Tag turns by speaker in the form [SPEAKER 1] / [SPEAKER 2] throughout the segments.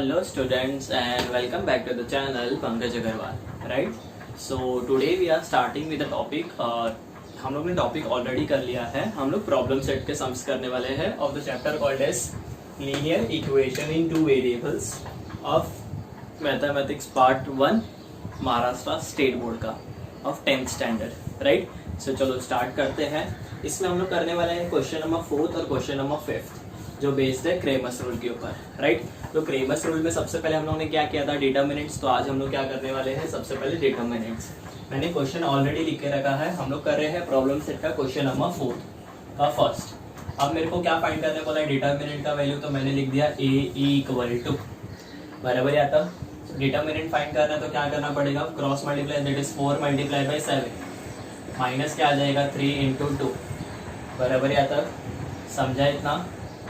[SPEAKER 1] Hello students and welcome back to the channel Pankaj Agarwal. Right? So today we are starting with the topic. हम लोग ने topic already कर लिया है. हम लोग प्रॉब्लम सेट के सम्स करने वाले हैं of the chapter called as linear equation in two variables of mathematics part 1 Maharashtra state board का of 10th standard. Right? So चलो स्टार्ट करते हैं. इसमें हम लोग करने वाले हैं क्वेश्चन नंबर 4 और क्वेश्चन नंबर 5 जो बेस्ड है क्रेमर्स रूल के ऊपर. राइट? तो क्रेमर्स रूल में सबसे पहले हम लोग ने क्या किया था, डिटर्मिनेंट्स. तो आज हम लोग क्या करने वाले हैं, सबसे पहले डिटर्मिनेंट्स. मैंने क्वेश्चन ऑलरेडी लिख के रखा है. हम लोग कर रहे हैं प्रॉब्लम सेट का क्वेश्चन नंबर 4 का फर्स्ट. अब मेरे को क्या फाइंड करने बोला है, डिटर्मिनेंट का वैल्यू. तो मैंने लिख दिया ए इक्वल टू बराबर या तब डिटर्मिनेंट फाइंड करना है तो क्या करना पड़ेगा, cross multiply, that is 4 multiply by 7 minus क्या आ जाएगा 3 इंटू 2 बराबर या तब. समझा इतना?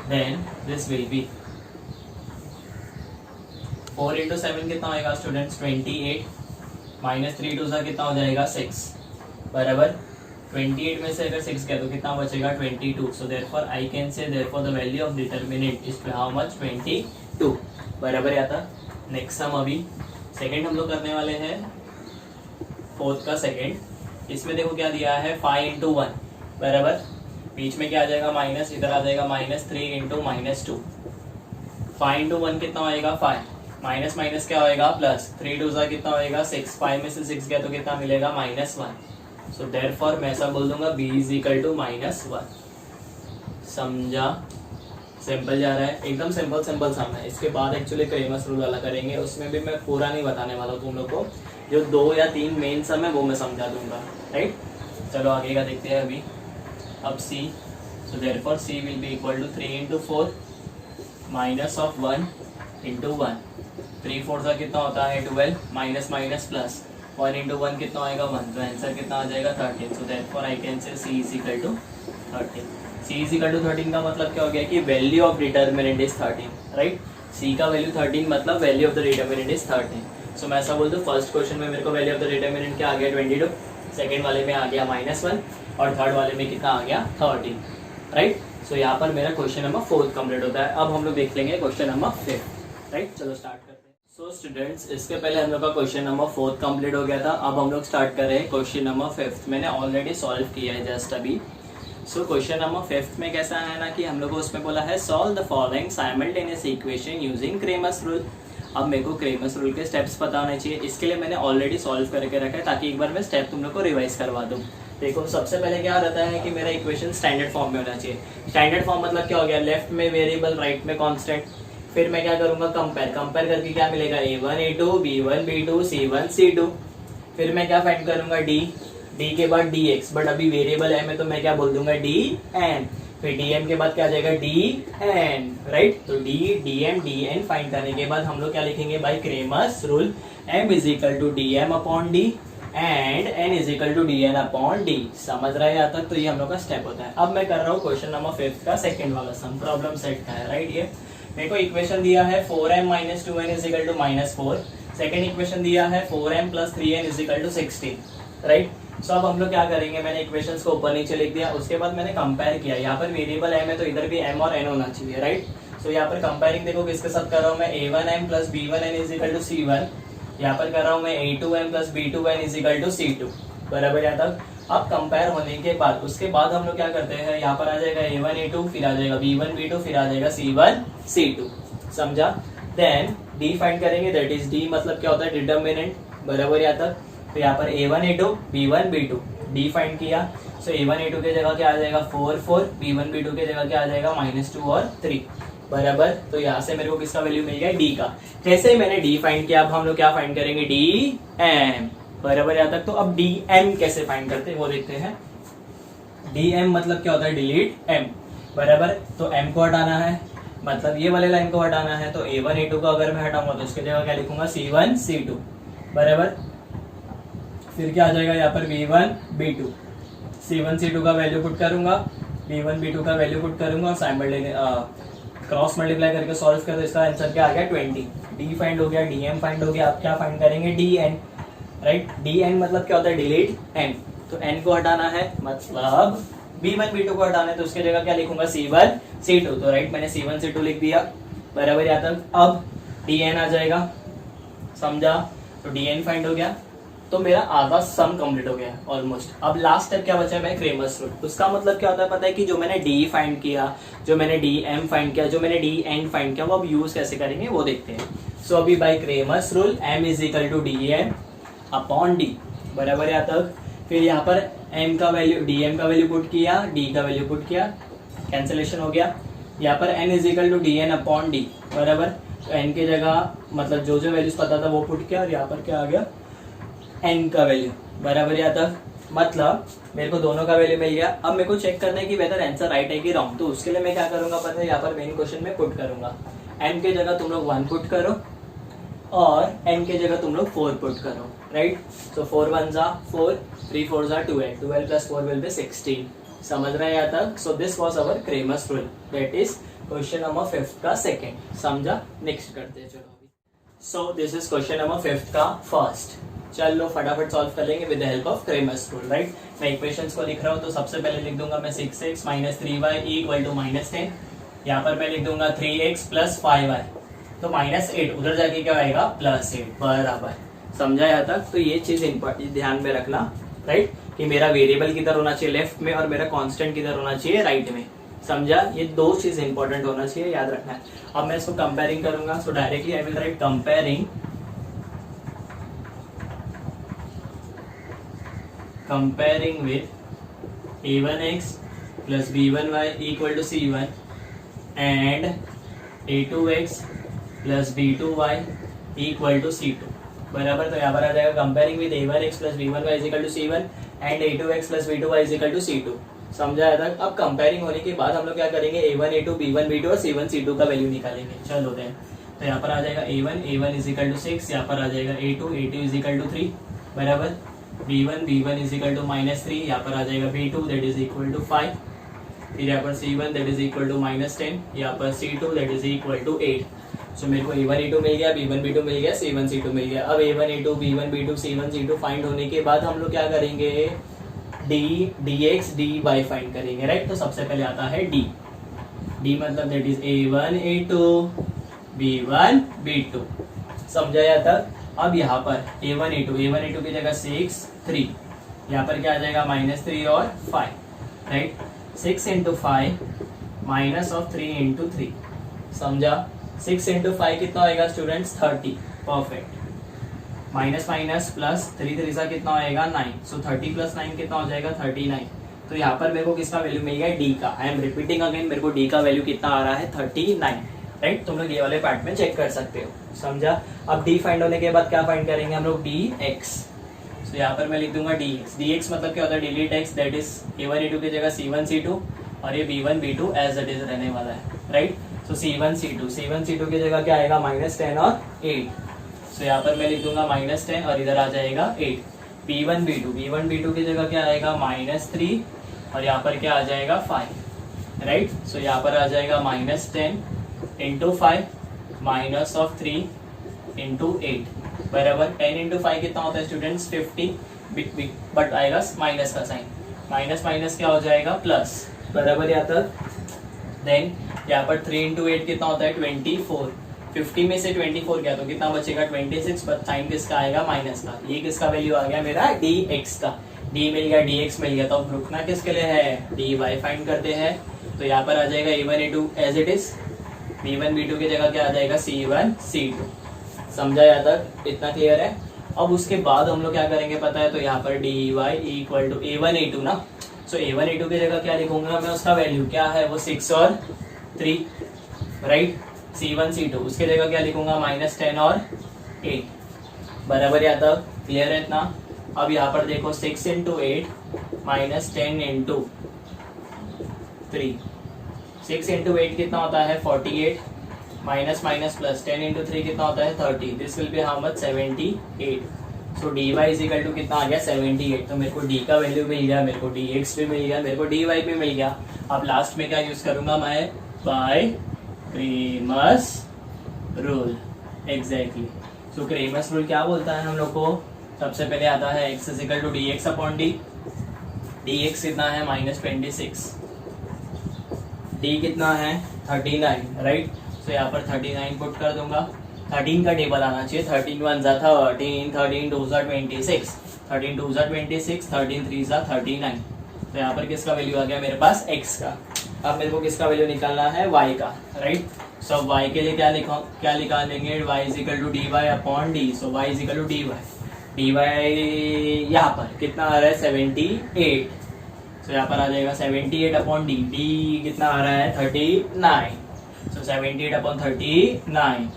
[SPEAKER 1] Then this will be 4 into 7 कितना होगा स्टूडेंट्स 28 माइनस 3 टू सा कितना हो जाएगा 6 बराबर. 28 में से अगर 6 किया तो कितना बचेगा 22. So therefore I can say therefore the value of determinant is how much 22 बराबर या था. नेक्स्ट सम अभी सेकंड हम लोग करने वाले हैं फोर्थ का सेकंड. इसमें देखो क्या दिया है 5 इंटू 1 बराबर. बीच में क्या आ जाएगा माइनस, इधर आ जाएगा -3 इंटू -2. 5 इंटू 1 कितना होएगा 5 माइनस माइनस क्या होएगा प्लस 3 टू सा कितना होएगा 6. 5 में से 6 गया तो कितना मिलेगा -1. सो देयरफॉर मैं ऐसा बोल दूंगा b इज इक्वल टू -1. समझा? सिंपल जा रहा है, एकदम सिंपल सम है. इसके बाद एक्चुअली क्रेमर्स रूल वाला करेंगे, उसमें भी मैं पूरा नहीं बताने वाला तुम लोग को. जो 2 या 3 मेन सम है वो मैं समझा दूंगा. राइट? चलो आगे का देखते हैं अभी. अब c, so therefore c will be equal to 3 into 4 minus of 1 into 1. 3/4 का कितना होता है 12 माइनस माइनस प्लस 1 into 1 कितना आएगा 1. तो आंसर कितना आ जाएगा 13. so therefore I can say c is equal to 13. c is equal to 13 का मतलब क्या हो गया कि value of determinant is 13. Right? c का वैल्यू 13 मतलब value of the determinant is 13. सो मैं ऐसा बोल दूं फर्स्ट क्वेश्चन में मेरे को वैल्यू ऑफ द डिटर्मिनेंट क्या आ गया 22, सेकंड वाले में आ गया -1 और थर्ड वाले में कितना आ गया 13. राइट? सो यहाँ पर मेरा क्वेश्चन नंबर 4 कंप्लीट होता है. अब हम लोग देख लेंगे क्वेश्चन नंबर 5. राइट? चलो स्टार्ट करते हैं. सो स्टूडेंट्स इसके पहले हम लोग का क्वेश्चन नंबर 4 कंप्लीट हो गया था. अब हम लोग स्टार्ट कर रहे हैं क्वेश्चन नंबर 5. मैंने ऑलरेडी सॉल्व किया है जस्ट अभी. सो क्वेश्चन नंबर 5 में कैसा है ना कि हम लोग को उसमें बोला है solve the following simultaneous equation using Cramer's rule. अब मेरे को क्रेमर्स रूल के स्टेप्स पता होने चाहिए, इसके लिए मैंने ऑलरेडी सॉल्व करके रखा है ताकि एक बार मैं स्टेप तुम लोग को रिवाइज करवा दूं. देखो सबसे पहले क्या रहता है कि मेरा इक्वेशन स्टैंडर्ड फॉर्म में होना चाहिए. स्टैंडर्ड फॉर्म मतलब क्या हो गया, लेफ्ट में वेरिएबल राइट में कांस्टेंट. फिर मैं क्या करूंगा कंपेयर करके क्या मिलेगा a1 a2 b1 b2 c1 c2. फिर मैं क्या फाइंड करूंगा d के बाद dx, बट अभी वेरिएबल m है तो मैं क्या बोल दूंगा dn. फिर dm के बाद क्या आ जाएगा dn. राइट? तो dm dn फाइंड करने के बाद हम लोग क्या लिखेंगे by Cramer's rule, m is equal to dm upon d and n is equal to dn upon d. समझ रहे हैं यहाँ तक? तो ये हम लोग का स्टेप होता है. अब मैं कर रहा हूँ क्वेश्चन नंबर 5 का सेकंड वाला सम, प्रॉब्लम सेट का है. राइट? ये मेरे को इक्वेशन दिया है 4m minus 2n is equal to -4. Second equation दिया है 4m plus 3n is equal to 16. Right? So अब हम लोग क्या करेंगे, मैंने इक्वेशंस को ऊपर नीचे लिख दिया. उसके बाद मैंने कंपेयर किया. यहाँ पर वेरिएबल m है तो इधर भी m और n होना चाहिए. राइट? सो यहाँ पर कंपेयरिंग देखो किसके साथ कर रहा हूँ मैं, a1m plus b1n is equal to c1. यहाँ पर कर रहा हूँ मैं a2m plus b2n is equal to c2 बराबर. यहाँ तक अब कंपेयर होने के बाद उसके बाद हम लोग क्या करते हैं, यहाँ पर आ जाएगा a1 a2 फिर आ जाएगा b1 b2 फिर आ जाएगा c1 c2. समझा? देन d फाइंड करेंगे, दैट इज d मतलब क्या होता है डिटर्मिनेंट बराबर. यहाँ तक तो यहाँ पर a1 a2 b1 b2 d find किया. सो a1 a2 के जगह क्या आ जाएगा 4 4, b1 b2 के जगह क्या आ जाएगा -2 और 3 बराबर. तो यहाँ से मेरे को किसका वैल्यू मिल गया d का. जैसे ही मैंने d फाइंड किया अब हम लोग क्या फाइंड करेंगे dm बराबर. यहाँ तक तो अब dm कैसे फाइंड करते हैं वो देखते हैं. dm मतलब क्या होता है डिलीट m बराबर. तो m को हटाना है मतलब ये वाले लाइन को हटाना है. तो a1 a2 को अगर मैं हटाऊंगा तो उसके जगह क्या लिखूंगा c1 c2 बराबर. फिर क्या आ जाएगा यहाँ पर b1 b2, c1 c2 का वैल्यू पुट करूंगा, b1 b2 का वैल्यू पुट करूंगा और साइमल्टेनियस क्रॉस मल्टीप्लाई करके सॉल्व कर. तो इसका आंसर क्या आ गया 20. d फाइंड हो गया, dm फाइंड हो गया. आप क्या फाइंड करेंगे dn. राइट? dn मतलब क्या होता है डिलीट n. तो n को हटाना है मतलब b1 b2 को हटाना है तो उसके जगह क्या लिखूंगा c1 c2. तो राइट मैंने c1 c2 लिख दिया बराबर. यहाँ तक अब डी एन आ जाएगा, समझा। तो डी एन फाइंड हो गया, तो मेरा आधा सम कंप्लीट हो गया ऑलमोस्ट। अब लास्ट स्टेप क्या बचा है, मैं क्रेमर्स रूल। उसका मतलब क्या होता है पता है कि जो मैंने डी फाइंड किया, जो मैंने डी एम फाइंड किया, जो मैंने डी एन फाइंड किया, वो अब यूज कैसे करेंगे वो देखते हैं। सो अभी by Cramer's rule M is equal to D M upon D, बराबर यहाँ तक। फिर यहाँ पर एम का वैल्यू, डी एम का वैल्यू पुट किया, डी का वैल्यू पुट किया, कैंसिलेशन हो गया। यहाँ पर N is equal to D N upon D, बराबर। तो एन की जगह मतलब जो जो वैल्यूज पता था वो पुट किया, और यहाँ पर क्या आ गया, एन का वैल्यू, बराबर यहाँ तक। मतलब मेरे को दोनों का वैल्यू मिल गया। अब मेरे को चेक करना है कि वेदर आंसर राइट है कि रॉन्ग। तो उसके लिए मैं क्या करूंगा पता है, यहाँ पर मेन क्वेश्चन में पुट करूंगा, एम के जगह तुम लोग 1 पुट करो और एन के जगह तुम लोग 4 पुट करो, राइट। सो 4 1 जा 4, 3 4 जा 12, 12 प्लस 4 विल बी 16। समझ रहे हैं यहाँ तक। So this was our Cramer's rule, that is question number 5 का सेकेंड। समझा, नेक्स्ट करते हैं चलो। So this is question number 5 का फर्स्ट। चलो फटाफट सॉल्व कर लेंगे with the help of Cramer's rule, right. मैं इक्वेशंस को लिख रहा हूँ, तो सबसे पहले लिख दूंगा मैं 6x minus 3y equal to -10। यहाँ पर मैं लिख दूंगा 3x प्लस 5y, तो -8, उधर जाके क्या आएगा +8, बराबर। समझा यहाँ तक। तो ये चीज इंपॉर्टेंट ध्यान में रखना, राइट, कि मेरा वेरिएबल किधर होना चाहिए, लेफ्ट में, और मेरा कांस्टेंट किधर होना चाहिए, राइट में। समझा, ये दो चीज इंपॉर्टेंट होना चाहिए, याद रखना है। अब मैं इसको कंपेयरिंग करूंगा, सो directly I will right comparing with a1x plus b1y equal to c1 and a2x plus b2y equal to c2, बराबर। तो यहाँ पर आ जाएगा comparing with a1x plus b1y is equal to c1 and a2x plus b2y is equal to c2। समझा है तक। अब कंपेयरिंग होने के बाद हम लोग क्या करेंगे, a1 a2 b1 b2 और c1 c2 का वैल्यू निकालेंगे। चलो देन, तो यहाँ पर आ जाएगा a1 इज इक्वल टू 6, यहाँ पर आ जाएगा a2 इज इक्वल टू 3, बराबर। b1 इज इक्वल टू -3, यहाँ पर आ जाएगा b2 that is equal to 5, फिर यहाँ पर c1 that is equal to -10, यहाँ पर c2 that is equal to 8। So मेरे को a1 a2 मिल गया, b1 b2 मिल गया, c1 c2 मिल गया। अब a1 a2 b1 b2 c1 c2 find होने के बाद हम लोग क्या करेंगे, dx dy फाइंड करेंगे, राइट। तो सबसे पहले आता है d मतलब that is a1 a2 b1 b2। समझा यहाँ तक। अब यहाँ पर a1 a2 की जगह 6 3, यहाँ पर क्या आ जाएगा -3 और 5, right. 6 into 5 minus of 3 into 3। समझा, 6 इंटू 5 कितना होएगा students, 30, perfect. Minus minus plus 3 3 सा कितना होएगा 9, सो 30 प्लस 9 कितना हो जाएगा 39। तो यहाँ पर मेरे को किसका वैल्यू मिल गया, डी का। आई एम रिपीटिंग अगेन, मेरे को डी का वैल्यू कितना आ रहा है 39, राइट। तुम लोग ये वाले पार्ट में चेक कर सकते हो। समझा। अब डी फाइंड होने के बाद क्या फाइंड करेंगे हम लोग, dx। सो यहाँ पर मैं लिख दूंगा dx मतलब क्या होता है, delete x, that is a1 a2 की जगह c1 c2 और ये b1 b2 as it is रहने वाला है, राइट। सो c1 c2 की जगह क्या आएगा -10 और 8। सो यहाँ पर मैं लिख दूंगा -10 और इधर आ जाएगा 8। b1 b2 की जगह क्या आएगा -3 और यहाँ पर क्या आ जाएगा 5, राइट। सो यहाँ पर आ जाएगा -10 इंटू 5 माइनस ऑफ 3 इंटू 8, बराबर। 10 इंटू 5 कितना होता है स्टूडेंट्स, 50, बट आएगा माइनस का साइन, माइनस माइनस क्या हो जाएगा प्लस, बराबर यहाँ तक। देन यहाँ पर 3 इंटू 8 कितना होता है 24, 50 में से 24 गया तो कितना बचेगा 26, बट साइन किसका आएगा माइनस का। ये किसका वैल्यू आ गया मेरा, dx का। d मिल गया, dx मिल गया, तो अब रुकना किसके लिए है, dy फाइंड करते हैं। तो यहाँ पर आ जाएगा a1 a2 as it is, b1 b2 की जगह क्या आ जाएगा c1 c2। समझा यहाँ तक, इतना क्लियर है। अब उसके बाद हम लोग क्या करेंगे पता है, तो यहाँ पर dy equal to a1 a2 ना। सो a1 a2 की जगह क्या लिखूंगा मैं, उसका वैल्यू क्या है वो 6 और 3, राइट। c1 c2 उसके जगह क्या लिखूंगा -10 और 8, बराबर यहाँ तक क्लियर है इतना। अब यहाँ पर देखो 6 इंटू 8 -10 इंटू 3, 6 इंटू 8 कितना होता है 48, माइनस माइनस प्लस 10 इंटू 3 कितना होता है 30, this will be how much 78। So dy is equal to कितना आ गया 78। तो मेरे को d का वैल्यू मिल गया, मेरे को dx भी मिल गया, मेरे को dy भी मिल गया। अब लास्ट में क्या यूज करूंगा मैं, बाय क्रेमर्स रूल, एग्जैक्टली। सो क्रेमर्स रूल क्या बोलता है हम लोग को, सबसे पहले आता है x is equal to dx upon d। dx कितना है -26, d कितना है 39, राइट। सो यहाँ पर 39 पुट कर दूंगा, 13 का टेबल आना चाहिए। 13 वन जा 13, 13 टू जा 26, 13 टू जा 26, 13 थ्री जा 39। तो यहाँ पर किसका वैल्यू आ गया मेरे पास, x का। अब मेरे को किसका वैल्यू निकालना है, y का, राइट। सो y के लिए क्या निकालेंगे, y is equal to D Y upon D. So y is equal to D Y यहाँ पर कितना आ रहा है 78। सो यहाँ पर आ जाएगा 78 अपॉन डी, डी कितना आ रहा है 39। So 78 upon 39,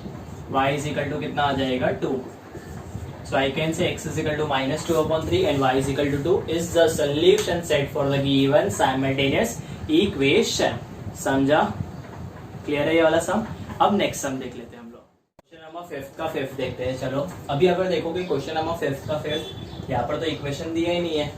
[SPEAKER 1] y is equal to कितना आ जाएगा 2। So I can say x is equal to minus 2 upon 3 and y is equal to 2 is the solution set for the given simultaneous equation। समझा, clear है ये वाला सम। अब next sum देख लेते हैं हम लोग। क्वेश्चन नंबर 5 का 5 देखते हैं। चलो अभी अगर देखोगे क्वेश्चन नंबर 5 का 5, यहाँ पर तो इक्वेशन दिया ही नहीं है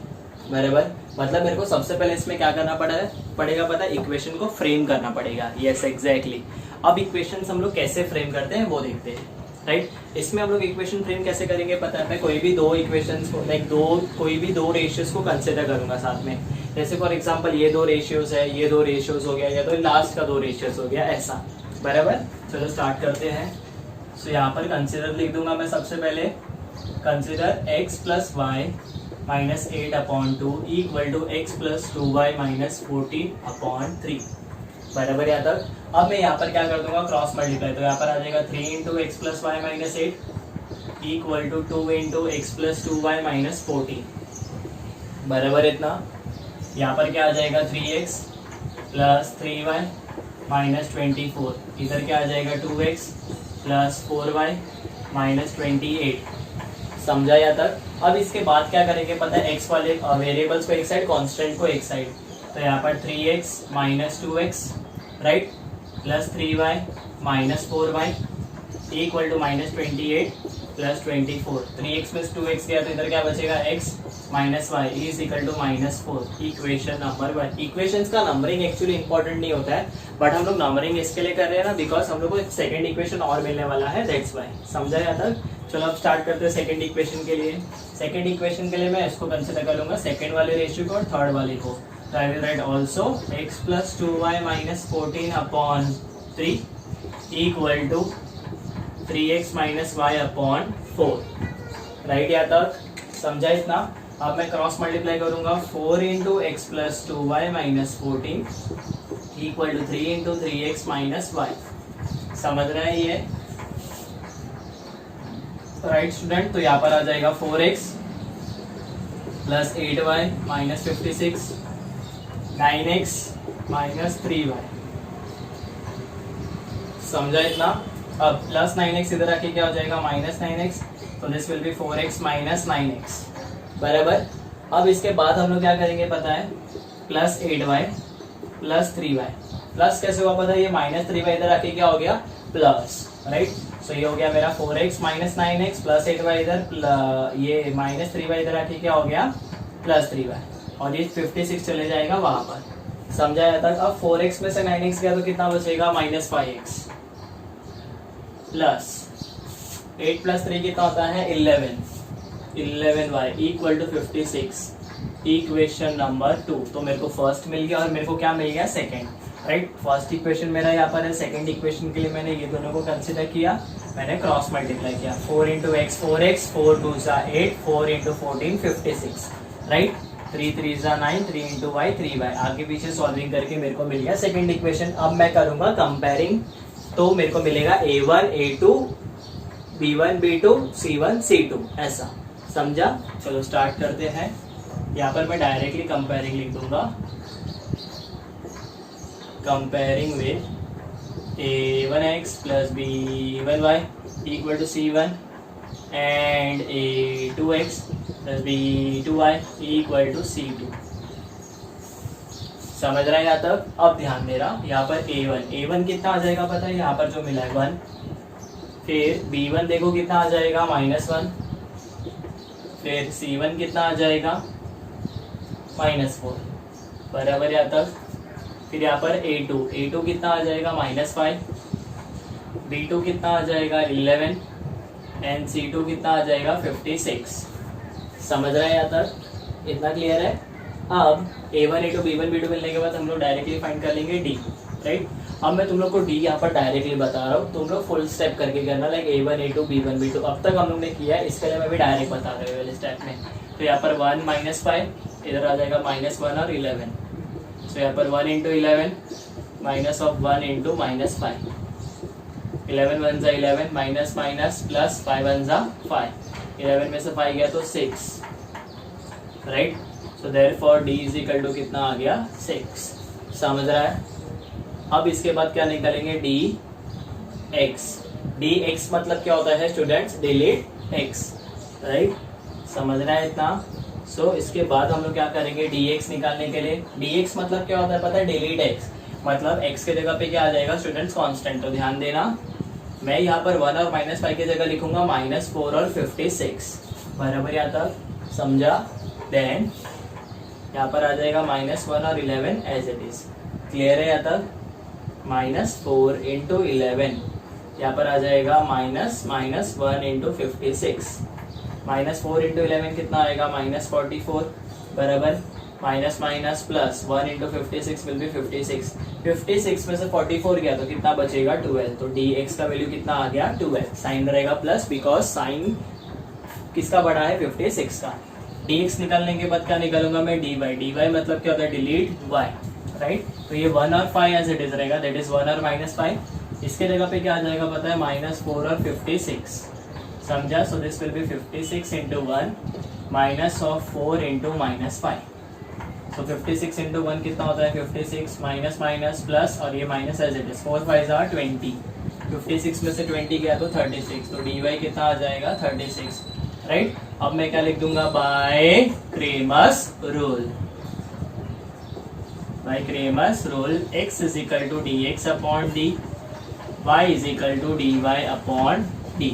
[SPEAKER 1] बराबर। मतलब मेरे को सबसे पहले इसमें क्या करना पड़ेगा पता है, इक्वेशन को फ्रेम करना पड़ेगा। Yes exactly. अब इक्वेशन हम लोग कैसे फ्रेम करते हैं वो देखते हैं, राइट। इसमें हम लोग इक्वेशन फ्रेम कैसे करेंगे पता है, मैं कोई भी दो इक्वेशंस को कोई भी दो रेशियोज को कंसिडर करूंगा साथ में। जैसे फॉर एग्जांपल ये दो रेशियोज है, ये दो रेशियोज हो गया, या तो लास्ट का दो रेशियोज हो गया, ऐसा बराबर। चलो स्टार्ट करते हैं। सो यहाँ पर कंसिडर लिख दूंगा मैं सबसे पहले, consider x plus Y minus 8 upon 2 equal to X plus 2y minus 14 upon 3 बराबर यहाँ तक। अब मैं यहाँ पर क्या कर दूंगा, क्रॉस मल्टीप्लाई। तो यहाँ पर आ जाएगा 3 into X plus Y minus 8 equal to 2 into X plus 2y minus 14 बराबर इतना। यहाँ पर क्या आ जाएगा 3x प्लस 3y माइनस 24, इधर क्या आ जाएगा 2x प्लस 4y माइनस 28। समझा यहाँ तक। अब इसके बाद क्या करेंगे पता है, x वाले वेरिएबल्स को एक साइड, कांस्टेंट को एक साइड। तो यहाँ पर 3x minus 2x right plus 3y minus 4y equal to minus 28 plus 24। 3x plus 2x गया तो इधर क्या बचेगा x minus Y is equal to minus 4। Equation number 1। Equations का नंबरिंग एक्चुअली इंपॉर्टेंट नहीं होता है, बट हम लोग नंबरिंग इसके लिए कर रहे हैं ना, बिकॉज हम लोग को एक सेकंड इक्वेशन और मिलने वाला है, दैट्स व्हाई। समझा यहाँ तक। चलो अब स्टार्ट करते हैं सेकंड इक्वेशन के लिए। सेकंड इक्वेशन के लिए मैं इसको कंसिडर कर लूंगा, सेकंड वाले रेशियो को और थर्ड वाले को। तो I will write also x plus 2y minus 14 upon 3 equal to 3x minus Y upon 4। Right यहाँ तक समझा इतना। अब मैं क्रॉस मल्टीप्लाई करूंगा, 4 into X plus 2y minus 14 equal to 3 into 3x minus Y. समझ रहे हैं ये राइट स्टूडेंट। तो यहाँ पर आ जाएगा 4x plus 8y minus 56, 9x minus 3y। समझा इतना। अब प्लस 9x इधर आके क्या हो जाएगा माइनस 9x, तो this will B 4x minus 9x बराबर। अब इसके बाद हम लोग क्या करेंगे पता है, plus 8y plus 3y। Plus कैसे हुआ पता है, ये माइनस 3y इधर आके क्या हो गया प्लस, राइट। सो ये हो गया मेरा 4x minus 9x plus 8y इधर, ये माइनस 3y इधर आके क्या हो गया प्लस 3y, और ये 56 चले जाएगा वहां पर। समझा जाता है। अब 4x में से 9x गया तो कितना बचेगा माइनस 5x प्लस 8 प्लस 3 कितना होता है 11y equal to 56। Equation number 2। तो मेरे को फर्स्ट मिल गया और मेरे को क्या मिल गया सेकंड, राइट। फर्स्ट इक्वेशन मेरा यहाँ पर है, सेकंड इक्वेशन के लिए मैंने ये दोनों को कंसिडर किया, मैंने क्रॉस मल्टीप्लाई किया। 4 into X 4x, 4 2 8, 4 into 14 56, right. 3 3 9, 3 into Y 3y। आगे पीछे सॉल्विंग करके मेरे को मिल गया सेकंड इक्वेशन। अब मैं करूंगा कंपेयरिंग, तो मेरे को मिलेगा a1 a2 b1 b2 c1 c2 ऐसा। समझा। चलो स्टार्ट करते हैं। यहाँ पर मैं डायरेक्टली कंपेयरिंग लिख दूंगा, comparing with a1x plus b1y equal to c1 and a2x plus b2y equal to c2। समझ रहा है यहाँ तक। अब ध्यान दे रहा, यहाँ पर a1 कितना आ जाएगा पता है, यहाँ पर जो मिला है 1। फिर b1 देखो कितना आ जाएगा -1। फिर c1 कितना आ जाएगा -4 बराबर यहाँ तक। फिर यहाँ पर a2 कितना आ जाएगा -5, b2 कितना आ जाएगा 11 एंड c2 कितना आ जाएगा 56। समझ रहे हैं यहाँ तक। इतना क्लियर है। अब a1 a2 b1 b2 मिलने के बाद हम लोग डायरेक्टली फाइंड कर लेंगे d। राइट। अब मैं तुम लोग को डी यहाँ पर डायरेक्टली बता रहा हूँ, तुम लोग फुल स्टेप करके करना, like A1 A2 B1 B2 अब तक हम लोग ने किया है, इसके लिए मैं भी डायरेक्ट बता रहा हूँ वाले स्टेप में। तो यहाँ पर 1 - 5 इधर आ जाएगा -1 और 11, तो यहाँ पर 1 × 11 minus of 1 × -5, 11 1 × 11 minus minus plus 5 1 × 5, 11 में से 5 गया तो 6, right. So therefore D is equal to कितना आ गया 6, समझ रहा है। अब इसके बाद क्या निकालेंगे डी एक्स मतलब क्या होता है स्टूडेंट्स, डिलीट एक्स, राइट, समझ रहा है इतना। सो इसके बाद हम लोग क्या करेंगे dx निकालने के लिए, dx मतलब क्या होता है पता है, डिलीट x, मतलब x के जगह पे क्या आ जाएगा स्टूडेंट्स कांस्टेंट। तो ध्यान देना, मैं यहाँ पर 1 और -5 की जगह लिखूंगा -4 और 56, बराबर यहाँ तक समझा। देन यहाँ पर आ जाएगा -1 और 11 एज इट इज, क्लियर है यहाँ तक। -4 × 11 यहाँ पर आ जाएगा -1 × 56, -4 × 11 कितना आएगा -44, बराबर minus minus plus 1 × 56 will be 56, 56 में से 44 गया तो कितना बचेगा 12, तो dx का वैल्यू कितना आ गया 12, साइन रहेगा प्लस बिकॉज साइन किसका बड़ा है 56 का। dx निकालने के बाद क्या निकालूंगा मैं dy, dy मतलब क्या होता है डिलीट y, राइट। तो ये 1 और 5 एज इट इज रहेगा, दैट इज 1 और -5, इसके जगह पे क्या आ जाएगा पता है -4 और 56, समझा। So this will B 56 × 1 minus of 4 × -5, तो 56 × 1 कितना होता है 56 माइनस माइनस प्लस और ये minus as it is 4 5 are 20, 56 में से 20 गया तो 36, तो dy कितना आ जाएगा 36, राइट। अब मैं क्या लिख दूंगा by Cramer's rule, by Cramer's rule x is equal to dx upon d, y is equal to dy upon d,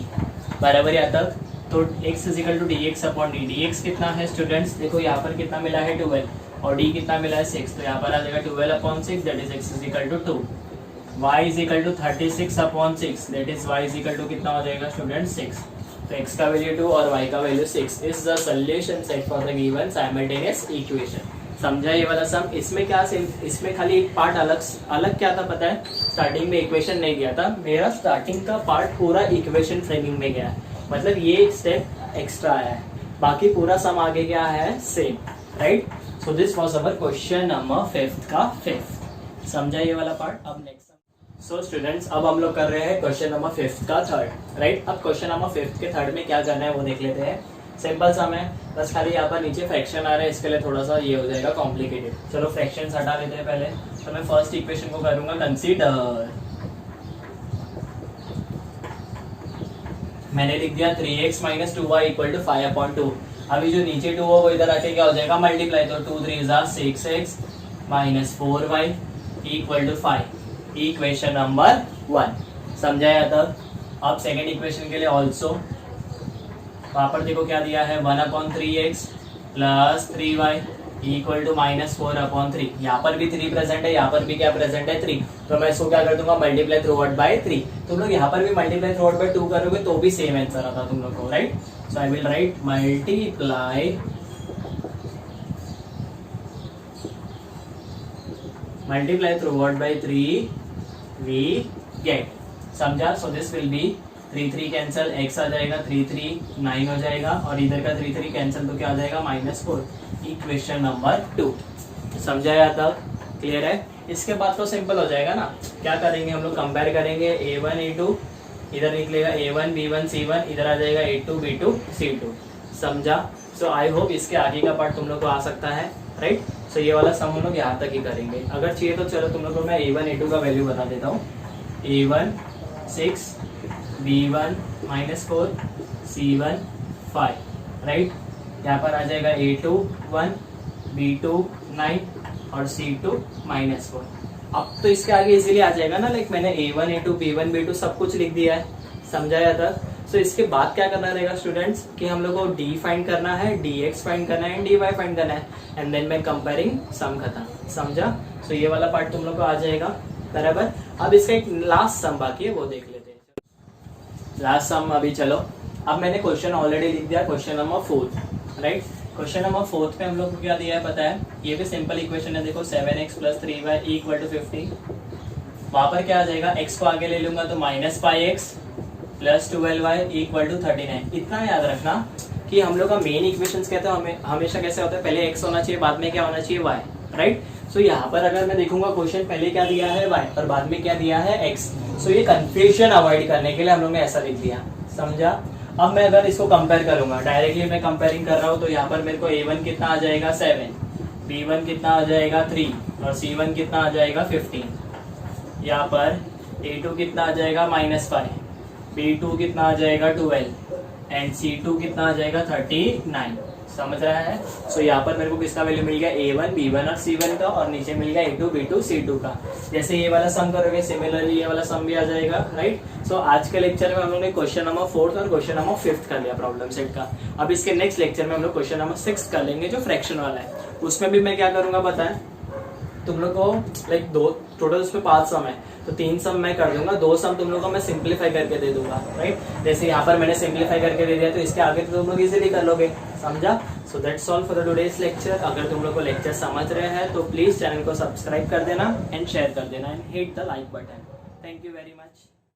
[SPEAKER 1] बराबर यहाँ तक। तो x is equal to dx upon d, dx कितना है स्टूडेंट्स, देखो यहाँ पर कितना मिला है 12 और d कितना मिला है 6, तो यहाँ पर आ जाएगा 12/6 that is x is equal to 2, y is equal to 36/6 that is y is equal to कितना हो जाएगा स्टूडेंट 6, तो x का वैल्यू 2 और y का value 6 is the solution set for the given simultaneous equation, समझा ये वाला सम। इसमें क्या इसमें खाली एक पार्ट अलग क्या था पता है, स्टार्टिंग में इक्वेशन नहीं गया था मेरा, स्टार्टिंग का पार्ट पूरा इक्वेशन फ्रेमिंग में गया है, मतलब ये स्टेप एक्स्ट्रा आया है, बाकी पूरा सम आगे क्या है same, right. So this was our question number 5 का 5, समझा ये वाला पार्ट। अब नेक्स्ट सो स्टूडेंट्स अब हम लोग कर रहे हैं क्वेश्चन नंबर 5 का 3rd, राइट। अब क्वेश्चन नंबर 5 के 3rd में क्या करना है वो देख लेते हैं, सिंपल सम है, बस खाली यहाँ पर नीचे फ्रैक्शन आ रहा है, इसके लिए थोड़ा सा ये हो जाएगा कॉम्प्लिकेटेड। चलो फ्रैक्शन हटा लेते हैं पहले, तो मैं फर्स्ट इक्वेशन को करूंगा कंसीडर, मैंने लिख दिया 3x - 2y = 5/2, अभी जो नीचे 2 हो वो इधर आके क्या हो जाएगा मल्टीप्लाई, तो 2 3 6x - 4y = 5, इक्वेशन नंबर 1, समझाया तब। अब सेकेंड इक्वेशन के लिए ऑल्सो वहां पर देखो क्या दिया है 1/3x + 3y = -4/3, यहाँ पर भी 3 प्रेजेंट है, यहाँ पर भी क्या प्रेजेंट है 3, तो मैं इसको क्या कर दूंगा मल्टीप्लाई थ्रू आउट बाय 3, तुम लोग यहाँ पर भी मल्टीप्लाई थ्रू आउट बाय 2 करोगे तो भी सेम आंसर आता तुम लोग को, right. So I will write multiply throughout by 3 we get, समझा। So this will be 3 3 cancel, x आ जाएगा 3 3 9 हो जाएगा और इधर का 3 3 कैंसिल तो क्या आ जाएगा -4, इक्वेशन नंबर 2, समझाया तब, क्लियर है। इसके बाद तो सिंपल हो जाएगा ना, क्या करेंगे हम लोग कंपेयर करेंगे a1 a2, इधर निकलेगा a1 b1 c1, इधर आ जाएगा a2 b2 c2, समझा। सो आई होप इसके आगे का पार्ट तुम लोग को आ सकता है, राइट। सो ये वाला सम हम लोग यहाँ तक ही करेंगे, अगर चाहिए तो चलो तुम लोग को मैं a1 a2 का वैल्यू बता देता हूँ, a1 6 b1 -4 c1 5, राइट। यहाँ पर आ जाएगा a2 1 b2 9 और c2 -4। अब तो इसके आगे इजीली आ जाएगा ना, लाइक मैंने a1 a2 b1 b2 सब कुछ लिख दिया है, समझाया था। सो इसके बाद क्या करना रहेगा स्टूडेंट्स कि हम लोग को d फाइंड करना है, dx फाइंड करना है, dy फाइंड करना है, एंड देन मैं कंपेयरिंग सम खत्म, समझा। सो ये वाला पार्ट तुम लोग को आ जाएगा, बराबर। अब इसका एक लास्ट सम बाकी है वो देख लेते हैं, लास्ट सम अभी चलो। अब मैंने क्वेश्चन ऑलरेडी लिख दिया, question number 4, right. Question number 4 पे हम लोग को क्या दिया है पता है, ये भी सिंपल इक्वेशन है, देखो 7x + 3y = 50, वहां पर क्या आ जाएगा, x को आगे ले लूंगा तो minus pi X plus 12y equal to 39। इतना याद रखना कि हम लोग का मेन इक्वेशंस कहते हैं हमें हमेशा कैसे होता है, पहले x होना चाहिए, बाद में क्या होना चाहिए, y, राइट। सो यहाँ पर अगर मैं देखूंगा क्वेश्चन पहले क्या दिया है y और बाद में क्या दिया है x, सो ये कंफ्यूजन अवॉइड करने के लिए हम लोग ने ऐसा लिख दिया, समझा। अब मैं अगर इसको कंपेयर करूंगा, डायरेक्टली मैं कंपेयरिंग कर रहा हूँ, तो यहाँ पर मेरे को a1 कितना आ जाएगा 7, b1 कितना आ जाएगा 3 और c1 कितना आ जाएगा 15। यहाँ पर a2 कितना आ जाएगा -5, b2 कितना आ जाएगा 12 एंड c2 कितना आ जाएगा 39। समझ रहा है। सो यहाँ पर मेरे को किसका वैल्यू मिल गया, a1 b1 और c1 का, और नीचे मिल गया a2 b2 c2 का। जैसे ये वाला सम करोगे सिमिलरली ये वाला सम भी आ जाएगा, राइट। सो आज के लेक्चर में हम लोग ने क्वेश्चन नंबर 4 और क्वेश्चन नंबर 5 कर लिया प्रॉब्लम सेट का। अब इसके नेक्स्ट लेक्चर में हम लोग क्वेश्चन नंबर 6 कर लेंगे जो फ्रैक्शन वाला है। उसमें भी मैं क्या करूंगा बताएं, तुम लोग को लाइक दो टोटल उसमें 5 सम है, तो 3 सम मैं कर दूंगा, 2 सम तुम लोग को मैं सिंप्लीफाई करके दे दूंगा, राइट। जैसे यहाँ पर मैंने सिंप्लीफाई करके दे दिया, तो इसके आगे तो तुम लोग इजीली कर लोगे, समझा। So that's all for the today's lecture. अगर तुम लोग को लेक्चर समझ रहे हैं तो प्लीज चैनल को सब्सक्राइब कर देना एंड शेयर कर देना and hit the like button. Thank you very much.